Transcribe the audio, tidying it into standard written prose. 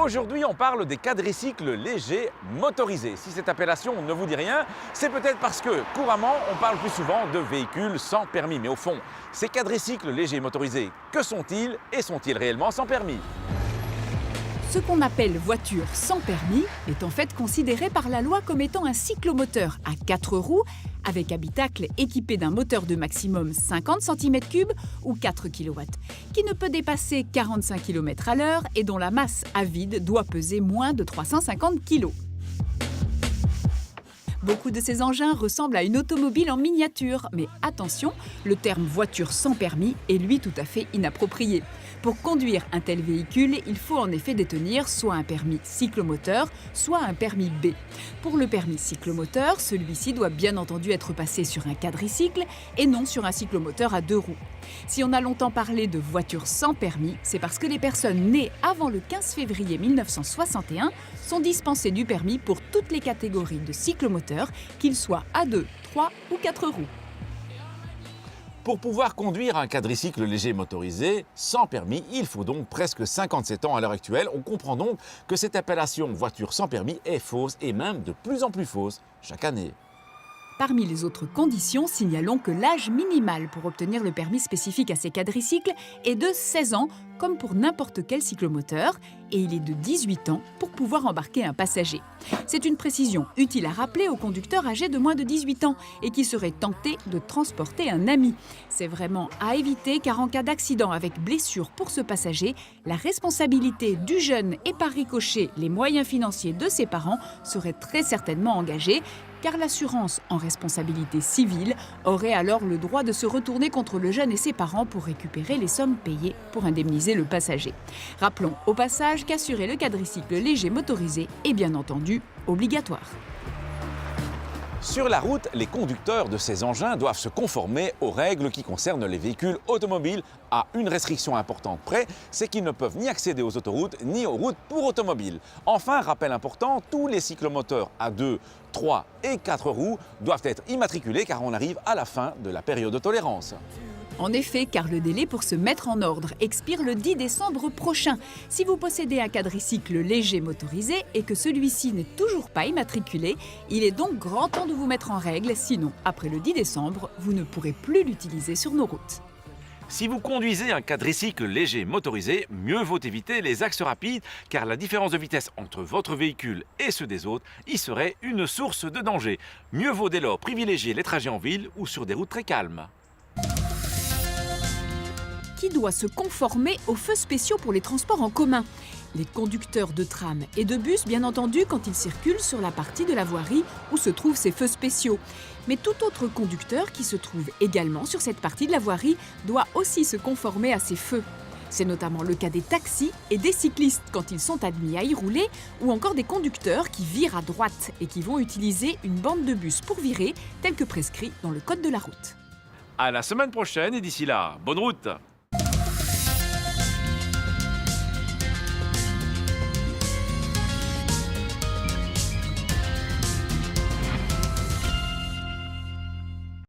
Aujourd'hui, on parle des quadricycles légers motorisés. Si cette appellation ne vous dit rien, c'est peut-être parce que couramment, on parle plus souvent de véhicules sans permis. Mais au fond, ces quadricycles légers motorisés, que sont-ils et sont-ils réellement sans permis? Ce qu'on appelle voiture sans permis est en fait considéré par la loi comme étant un cyclomoteur à 4 roues avec habitacle équipé d'un moteur de maximum 50 cm3 ou 4 kW, qui ne peut dépasser 45 km à l'heure et dont la masse à vide doit peser moins de 350 kg. Beaucoup de ces engins ressemblent à une automobile en miniature, mais attention, le terme voiture sans permis est lui tout à fait inapproprié. Pour conduire un tel véhicule, il faut en effet détenir soit un permis cyclomoteur, soit un permis B. Pour le permis cyclomoteur, celui-ci doit bien entendu être passé sur un quadricycle et non sur un cyclomoteur à 2 roues. Si on a longtemps parlé de voiture sans permis, c'est parce que les personnes nées avant le 15 février 1961 sont dispensées du permis pour toutes les catégories de cyclomoteurs, qu'ils soient à 2, 3 ou 4 roues. Pour pouvoir conduire un quadricycle léger motorisé sans permis, il faut donc presque 57 ans à l'heure actuelle. On comprend donc que cette appellation voiture sans permis est fausse et même de plus en plus fausse chaque année. Parmi les autres conditions, signalons que l'âge minimal pour obtenir le permis spécifique à ces quadricycles est de 16 ans, comme pour n'importe quel cyclomoteur, et il est de 18 ans pour pouvoir embarquer un passager. C'est une précision utile à rappeler aux conducteurs âgés de moins de 18 ans et qui seraient tentés de transporter un ami. C'est vraiment à éviter car en cas d'accident avec blessure pour ce passager, la responsabilité du jeune et par ricochet les moyens financiers de ses parents seraient très certainement engagés, car l'assurance en responsabilité civile aurait alors le droit de se retourner contre le jeune et ses parents pour récupérer les sommes payées pour indemniser le passager. Rappelons au passage qu'assurer le quadricycle léger motorisé est bien entendu obligatoire. Sur la route, les conducteurs de ces engins doivent se conformer aux règles qui concernent les véhicules automobiles à une restriction importante près, c'est qu'ils ne peuvent ni accéder aux autoroutes ni aux routes pour automobiles. Enfin, rappel important, tous les cyclomoteurs à 2, 3 et 4 roues doivent être immatriculés car on arrive à la fin de la période de tolérance. En effet, car le délai pour se mettre en ordre expire le 10 décembre prochain. Si vous possédez un quadricycle léger motorisé et que celui-ci n'est toujours pas immatriculé, il est donc grand temps de vous mettre en règle, sinon, après le 10 décembre, vous ne pourrez plus l'utiliser sur nos routes. Si vous conduisez un quadricycle léger motorisé, mieux vaut éviter les axes rapides car la différence de vitesse entre votre véhicule et ceux des autres y serait une source de danger. Mieux vaut dès lors privilégier les trajets en ville ou sur des routes très calmes. Qui doit se conformer aux feux spéciaux pour les transports en commun? Les conducteurs de tram et de bus, bien entendu, quand ils circulent sur la partie de la voirie où se trouvent ces feux spéciaux. Mais tout autre conducteur qui se trouve également sur cette partie de la voirie doit aussi se conformer à ces feux. C'est notamment le cas des taxis et des cyclistes quand ils sont admis à y rouler, ou encore des conducteurs qui virent à droite et qui vont utiliser une bande de bus pour virer, tel que prescrit dans le code de la route. À la semaine prochaine et d'ici là, bonne route!